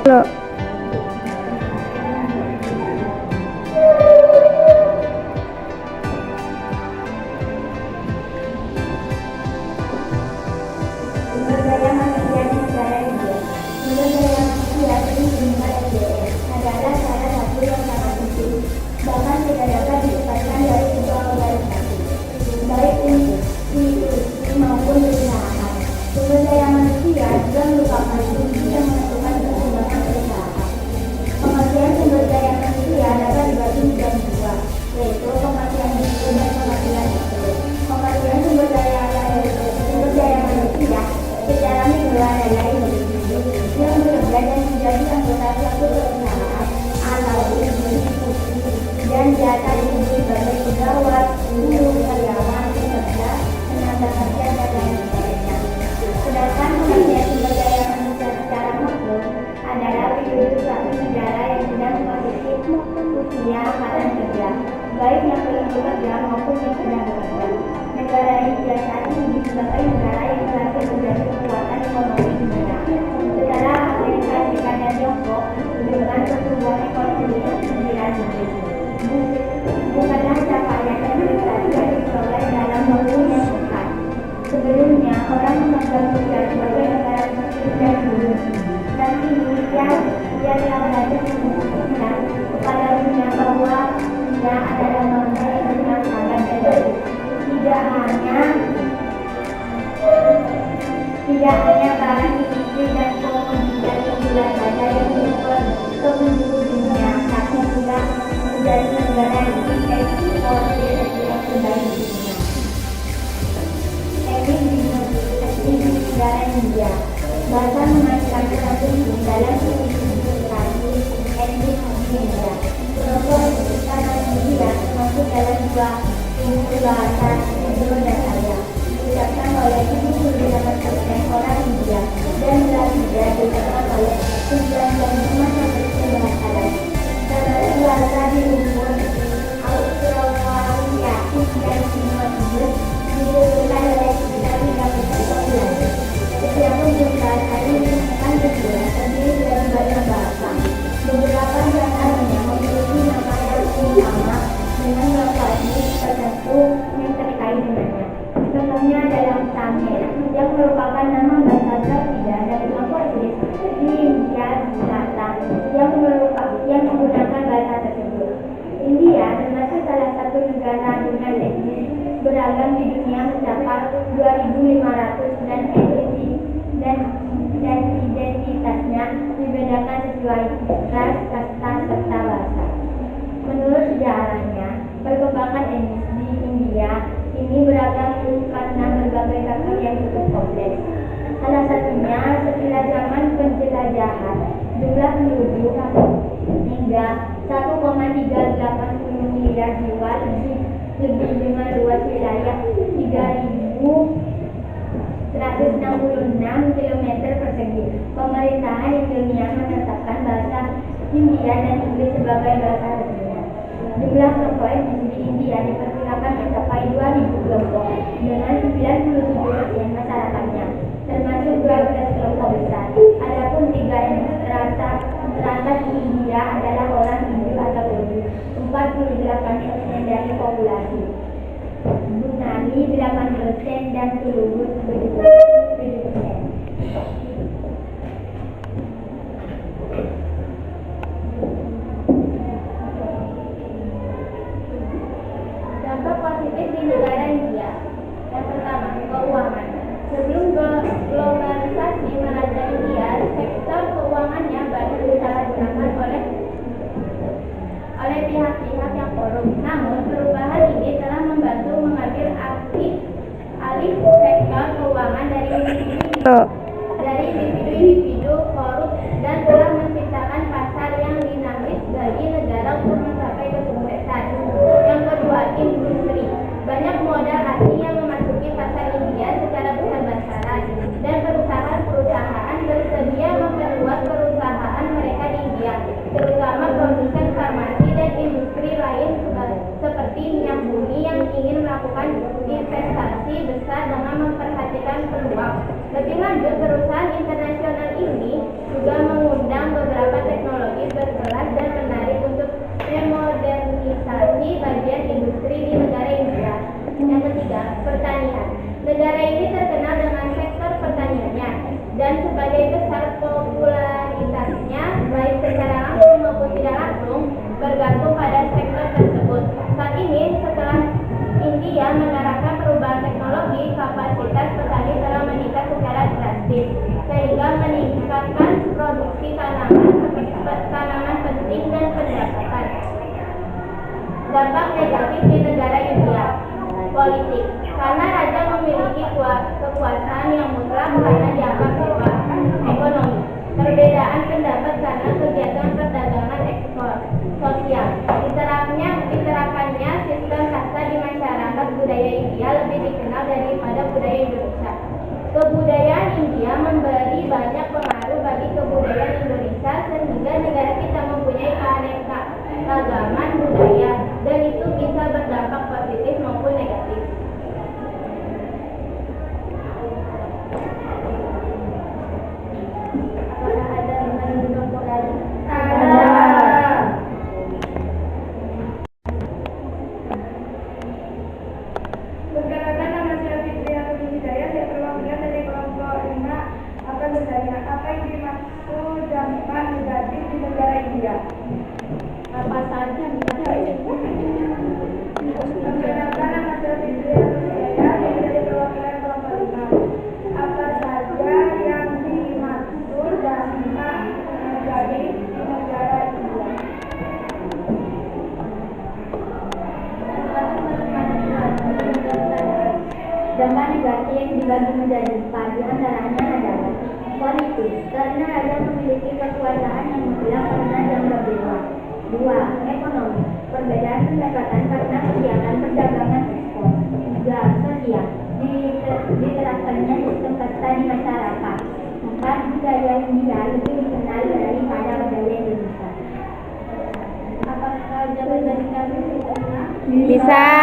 Loh. Sumber daya manusia di negara India. Sumber daya manusia sering menggunakan SDM adalah salah satu yang sangat penting, bahkan tidak dapat dilepaskan dari sebuah organisasi, baik institusi maupun perusahaan. Sumber daya manusia juga merupakan kunci yang menentukan perkembangan perusahaan. Pengertian sumber daya manusia dapat dibagi menjadi dua, yaitu pengertian individu dan pengertian ekonomi. Pengertian sumber daya manusia secara menyeluruh adalah individu yang bekerja dan menjadi anggota suatu perusahaan atau institusi dan jasa diri sebagai pegawai, guru, karyawan, pekerja, tenaga kerja dan lain sebagainya. Sedangkan pengertian sumber daya manusia secara makro adalah penduduk suatu negara yang sedang memasuki usia angkatan kerja, baik yang belum bekerja maupun yang sedang bekerja. Negara India saat ini sebagai negara yang berhasil menjadi kekuatan ekonomi dunia setelah Amerika Serikat dan Tiongkok dengan pertumbuhan ekonomi yang 9%. Bukanlah capaian yang diperoleh dalam waktu yang singkat. Sebelumnya, orang menganggap India sebagai negara kecil dan buruk, dan kini ia telah berhasil membuktikan kepada dunia bahwa India adalah bangsa yang sangat hebat. Tidak hanya barang industri dan komoditas unggulan saja yang membuat seluruh dunia, tapi juga menjadi negara yang ekspor energi yang terbaik di dunia. Teknik di negara India, bahasa menghasilkan satu dalam sertifikasi etnik di India. Kelompok etnis India termasuk dalam dua unit bahasa Hindu dan Arya, diucapkan oleh 78% orang India dan Belanda diucapkan oleh 95% bahasa lain. Termasuk bahasa di umur Australia dan Timur Tengah dituturkan oleh sekitar 30% populasi. Setiap unit bahasa ini merupakan negara terdiri dari banyak bahasa. Beberapa di antaranya memiliki nama yang sama dengan bahasa etnis tertentu yang terkait dengannya. Contohnya dalam Tamil, yang merupakan nama bahasa Dravida dan kelompok etnis di India Selatan yang menggunakan bahasa tersebut. India termasuk salah satu negara dengan etnis beragam di dunia mencapai 2.500 dan identitasnya dibedakan sesuai ras, kasta, serta bahasa. Menurut sejarahnya, perkembangan etnis di India ini beragam karena berbagai faktor yang cukup kompleks. Salah satunya setelah zaman penjelajahan, jumlah penduduk hingga 1,380 miliar jiwa lebih dengan luas wilayah 3.166 km persegi. Pemerintahan Indonesia menetapkan bahasa Hindia dan Inggris sebagai bahasa resminya. Jumlah kelompok etnis di India diperkirakan mencapai 2.000 kelompok dengan 97% masyarakatnya, termasuk 12 kelompok besar. Adapun 3 etnis terangkat di India adalah orang Hindu atau Urdu, 48% dari populasi, Bunani 8% dan Telugu 7%. Dampak positif di negara India. Yang pertama, keuangan. Sebelum globalisasi melanda India, sektor keuangannya banyak disalahgunakan oleh pihak-pihak yang korup. Namun, perubahan ini telah membantu mengambil alih sektor keuangan dari individu korup dan telah menciptakan pasar yang dinamis bagi negara untuk mencapai kesuksesan. Yang kedua, industri. Banyak modal asing yang memasuki pasar India secara besar-besaran dan perusahaan-perusahaan bersedia memperluas perusahaan mereka di India, terutama produsen farmasi dan industri lain seperti minyak bumi yang ingin melakukan investasi besar dengan memperhatikan peluang. Lebih lanjut, perusahaan internasional ini juga mengundang beberapa meningkatkan produksi tanaman penting dan pendapatan. Dampak negatif di negara India. Politik. Karena raja memiliki kekuasaan yang mutlak karena dianggap dewa. Ekonomi. Perbedaan pendapat karena kegiatan perdagangan ekspor. Sosial. Diterapkannya sistem kasta di masyarakat budaya India lebih dikenal daripada budaya Indonesia. Kebudayaan India memberi banyak pengaruh bagi kebudayaan Indonesia sehingga negara kita mempunyai keanekaragaman budaya dan itu bisa berdampak positif maupun negatif. Apakah ada yang kelompok lain? Ada. Perkenalkan, nama saya Fitri Atul Hidayah, saya perwakilan dari kelompok 5. Apa bertanya, apa yang dimaksud dampak negatif di negara India? Apa saja Perkenalkan, nama saya Fitri Atul Hidayah, saya dari perwakilan kelompok 5. Apa saja yang dimaksud dampak negatif di negara India? Dampak negatif yang dibagi menjadi 4 diantaranya adalah politik, karena raja memiliki kekuasaan yang mutlak karena dianggap dewa. 2. Ekonomi, perbedaan pendapatan karena kegiatan perdagangan ekspor. 3. Sosial, diterapkannya sistem kasta di masyarakat. 4. Budaya India lebih dikenal daripada budaya Indonesia. Apakah jawaban dari kami bisa? Bisa.